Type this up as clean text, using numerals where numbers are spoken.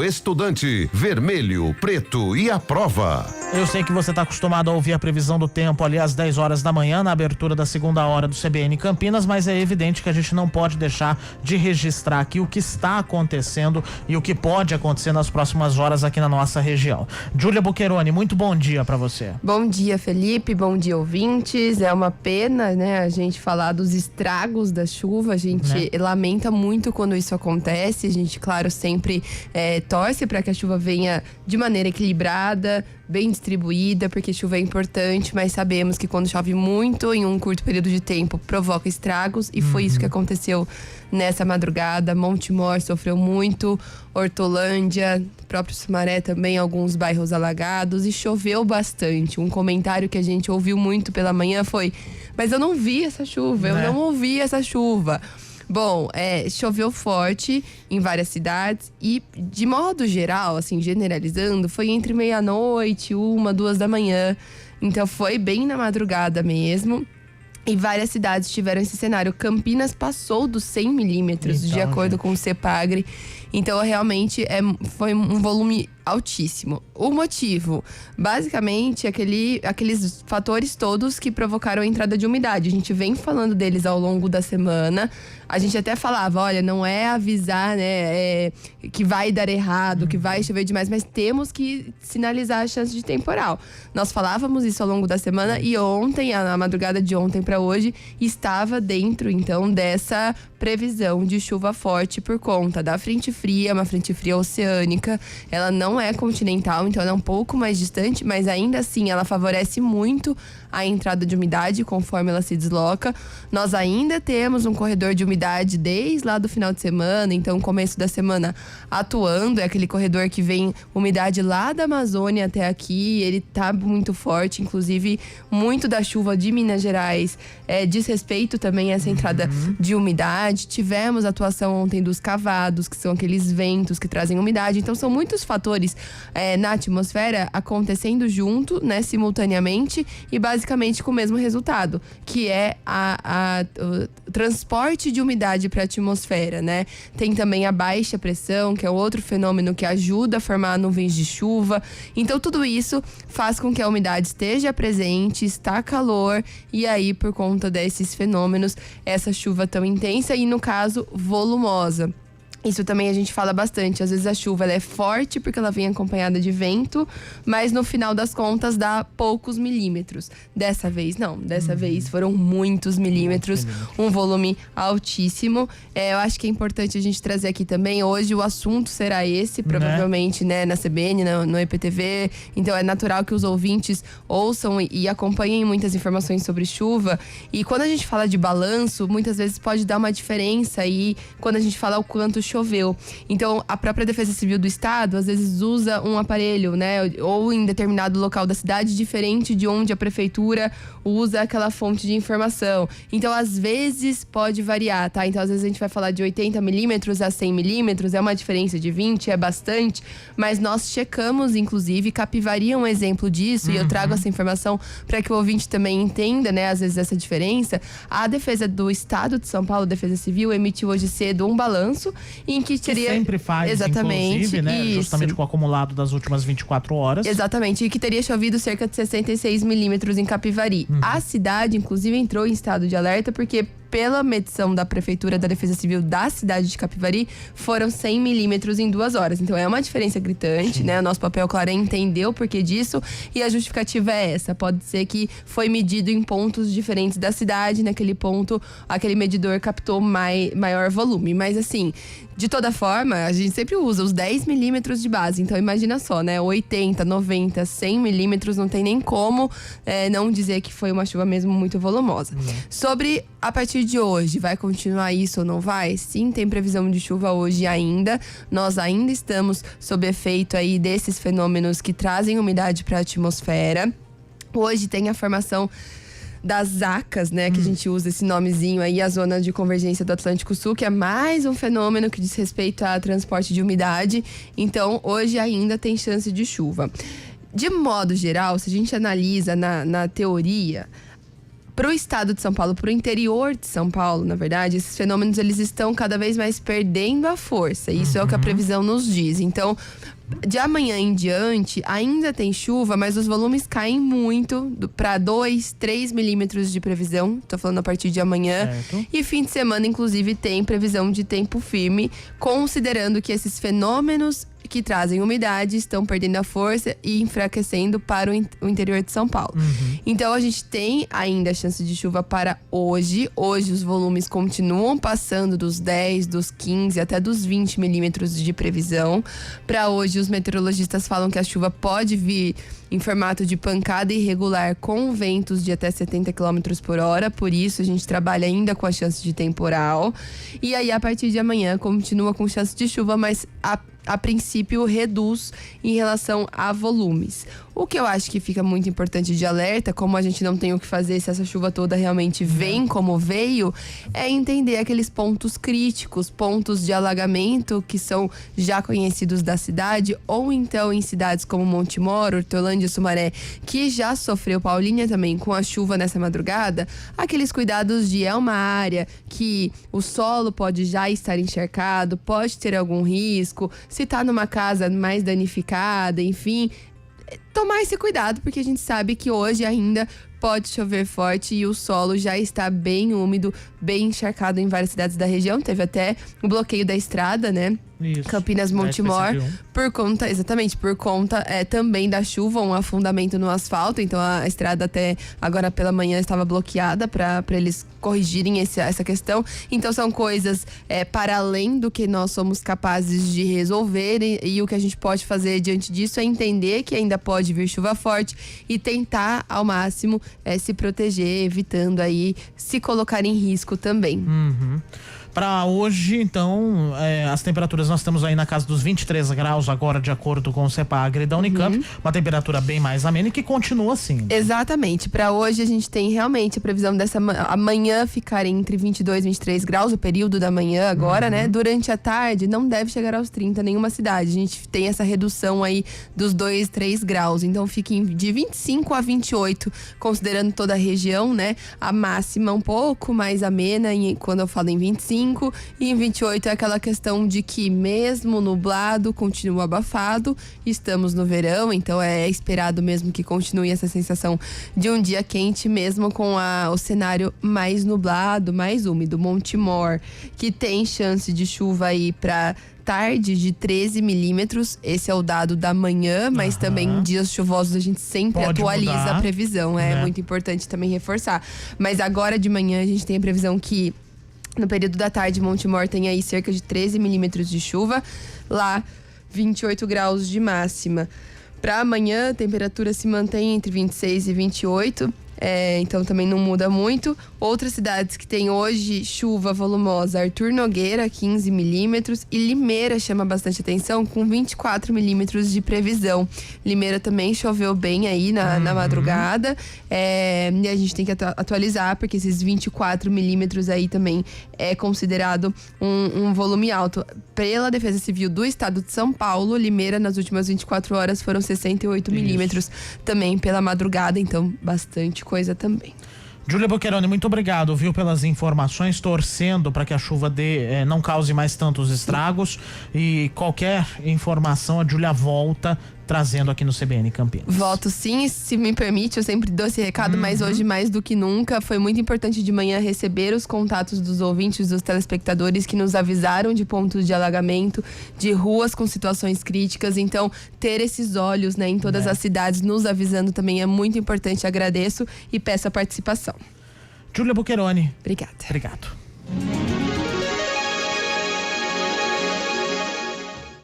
Estudante, vermelho, preto e a prova. Eu sei que você está acostumado a ouvir a previsão do tempo ali às 10 horas da manhã, na abertura da segunda hora do CBN Campinas, mas é evidente que a gente não pode deixar de registrar aqui o que está acontecendo e o que pode acontecer nas próximas horas aqui na nossa região. Júlia Bucheroni, muito bom dia para você. Bom dia, Felipe, bom dia, ouvintes. É uma pena, né, a gente falar dos estragos da chuva, a gente lamenta muito quando isso acontece, a gente, claro, sempre torce para que a chuva venha de maneira equilibrada, bem distribuída, porque chuva é importante, mas sabemos que quando chove muito em um curto período de tempo provoca estragos, e foi isso que aconteceu nessa madrugada. Montemor sofreu muito, Hortolândia, próprio Sumaré também, alguns bairros alagados, e choveu bastante. Um comentário que a gente ouviu muito pela manhã foi: mas eu não vi essa chuva, eu não ouvi essa chuva. Bom, choveu forte em várias cidades e, de modo geral, assim, generalizando, foi entre meia-noite, 1, 2 da manhã. Então foi bem na madrugada mesmo. E várias cidades tiveram esse cenário. Campinas passou dos 100 milímetros, de acordo com o CEPAGRE. Então, realmente, foi um volume altíssimo. O motivo, basicamente, aqueles fatores todos que provocaram a entrada de umidade. A gente vem falando deles ao longo da semana. A gente até falava, olha, não é avisar, né, que vai dar errado, que vai chover demais, mas temos que sinalizar a chance de temporal. Nós falávamos isso ao longo da semana e ontem, na madrugada de ontem para hoje, estava dentro, então, dessa previsão de chuva forte por conta da frente fria, uma frente fria oceânica. Ela não é continental, então ela é um pouco mais distante, mas ainda assim ela favorece muito a entrada de umidade conforme ela se desloca. Nós ainda temos um corredor de umidade desde lá do final de semana, então começo da semana atuando, é aquele corredor que vem umidade lá da Amazônia até aqui, ele tá muito forte, inclusive muito da chuva de Minas Gerais diz respeito também a essa entrada de umidade. Tivemos a atuação ontem dos cavados, que são aqueles ventos que trazem umidade, então são muitos fatores na atmosfera acontecendo junto, né, simultaneamente, e basicamente com o mesmo resultado, que é o transporte de umidade para a atmosfera, né? Tem também a baixa pressão, que é outro fenômeno que ajuda a formar nuvens de chuva. Então tudo isso faz com que a umidade esteja presente, está calor, e aí por conta desses fenômenos, essa chuva tão intensa e, no caso, volumosa. Isso também a gente fala bastante. Às vezes a chuva ela é forte porque ela vem acompanhada de vento, mas no final das contas dá poucos milímetros. Dessa vez não. Dessa vez foram muitos milímetros, um volume altíssimo. Eu acho que é importante a gente trazer aqui também. Hoje o assunto será esse, provavelmente, né, na CBN, no EPTV. Então é natural que os ouvintes ouçam e acompanhem muitas informações sobre chuva. E quando a gente fala de balanço, muitas vezes pode dar uma diferença aí quando a gente fala o quanto choveu. Então, a própria Defesa Civil do Estado, às vezes, usa um aparelho, né? Ou em determinado local da cidade, diferente de onde a prefeitura usa aquela fonte de informação. Então, às vezes, pode variar, tá? Então, às vezes, a gente vai falar de 80 milímetros a 100 milímetros, é uma diferença de 20, é bastante, mas nós checamos, inclusive, Capivari é um exemplo disso, e eu trago essa informação para que o ouvinte também entenda, né? Às vezes, essa diferença. A Defesa do Estado de São Paulo, Defesa Civil, emitiu hoje cedo um balanço em que teria... Que sempre faz, exatamente, inclusive, né? Isso. Justamente com o acumulado das últimas 24 horas. Exatamente, e que teria chovido cerca de 66 milímetros em Capivari. A cidade, inclusive, entrou em estado de alerta porque, pela medição da Prefeitura da Defesa Civil da cidade de Capivari, foram 100 milímetros em 2 horas. Então é uma diferença gritante, né? O nosso papel, claro, é entender o porquê disso, e a justificativa é essa. Pode ser que foi medido em pontos diferentes da cidade, naquele ponto, aquele medidor captou maior volume. Mas assim, de toda forma, a gente sempre usa os 10 milímetros de base. Então imagina só, né? 80, 90, 100 milímetros, não tem nem como não dizer que foi uma chuva mesmo muito volumosa. Sobre a partir de hoje, vai continuar isso ou não vai? Sim, tem previsão de chuva hoje ainda. Nós ainda estamos sob efeito aí desses fenômenos que trazem umidade para a atmosfera. Hoje tem a formação das ZACAs, né, que a gente usa esse nomezinho aí, a Zona de Convergência do Atlântico Sul, que é mais um fenômeno que diz respeito a transporte de umidade. Então, hoje ainda tem chance de chuva. De modo geral, se a gente analisa na teoria, Para o estado de São Paulo, para o interior de São Paulo, na verdade, esses fenômenos eles estão cada vez mais perdendo a força. Isso é o que a previsão nos diz. Então, de amanhã em diante, ainda tem chuva, mas os volumes caem muito para 2, 3 milímetros de previsão. Tô falando a partir de amanhã. Certo. E fim de semana, inclusive, tem previsão de tempo firme, considerando que esses fenômenos que trazem umidade estão perdendo a força e enfraquecendo para o interior de São Paulo. Então a gente tem ainda a chance de chuva para hoje. Hoje os volumes continuam passando dos 10, dos 15 até dos 20 milímetros de previsão. Para hoje os meteorologistas falam que a chuva pode vir em formato de pancada irregular com ventos de até 70 km por hora. Por isso a gente trabalha ainda com a chance de temporal. E aí a partir de amanhã continua com chance de chuva, mas a princípio reduz em relação a volumes. O que eu acho que fica muito importante de alerta, como a gente não tem o que fazer se essa chuva toda realmente vem como veio, é entender aqueles pontos críticos, pontos de alagamento que são já conhecidos da cidade, ou então em cidades como Montemor, Hortolândia, Sumaré, que já sofreu, Paulínia também, com a chuva nessa madrugada, aqueles cuidados de uma área que o solo pode já estar encharcado, pode ter algum risco, se tá numa casa mais danificada, enfim, tomar esse cuidado, porque a gente sabe que hoje ainda pode chover forte e o solo já está bem úmido, bem encharcado em várias cidades da região. Teve até o bloqueio da estrada, né? Isso. Campinas Montemor, por conta também da chuva, um afundamento no asfalto. Então a estrada até agora pela manhã estava bloqueada para eles corrigirem essa questão. Então são coisas para além do que nós somos capazes de resolver, e o que a gente pode fazer diante disso é entender que ainda pode vir chuva forte e tentar ao máximo se proteger, evitando aí se colocar em risco também. Para hoje, então, as temperaturas nós estamos aí na casa dos 23 graus agora, de acordo com o CEPAGRE da Unicamp. Uma temperatura bem mais amena e que continua assim. Exatamente. Para hoje a gente tem realmente a previsão dessa amanhã ficar entre 22 e 23 graus, o período da manhã agora, né? Durante a tarde não deve chegar aos 30 nenhuma cidade. A gente tem essa redução aí dos 2, 3 graus. Então fique de 25 a 28, considerando toda a região, né? A máxima um pouco mais amena quando eu falo em 25. E em 28 é aquela questão de que mesmo nublado, continua abafado, estamos no verão, então é esperado mesmo que continue essa sensação de um dia quente, mesmo com o cenário mais nublado, mais úmido. Montemor, que tem chance de chuva aí para tarde de 13 milímetros, esse é o dado da manhã, mas também em dias chuvosos a gente sempre atualiza a previsão, é muito importante também reforçar. Mas agora de manhã a gente tem a previsão que no período da tarde, Montemor tem aí cerca de 13 milímetros de chuva. Lá, 28 graus de máxima. Para amanhã, a temperatura se mantém entre 26 e 28. Então também não muda muito. Outras cidades que tem hoje chuva volumosa: Arthur Nogueira, 15 milímetros, e Limeira chama bastante atenção, com 24 milímetros de previsão. Limeira também choveu bem aí na madrugada, e a gente tem que atualizar, porque esses 24 milímetros aí também é considerado um volume alto. Pela Defesa Civil do Estado de São Paulo, Limeira nas últimas 24 horas foram 68 milímetros também pela madrugada, então bastante coisa também. Júlia Boqueroni, muito obrigado, viu, pelas informações, torcendo para que a chuva não cause mais tantos estragos, e qualquer informação a Júlia volta trazendo aqui no CBN Campinas. Volto sim, se me permite, eu sempre dou esse recado, mas hoje mais do que nunca foi muito importante de manhã receber os contatos dos ouvintes, dos telespectadores que nos avisaram de pontos de alagamento, de ruas com situações críticas. Então ter esses olhos, né, em todas as cidades nos avisando também é muito importante. Agradeço e peço a participação. Júlia Boqueroni. Obrigada. Obrigado.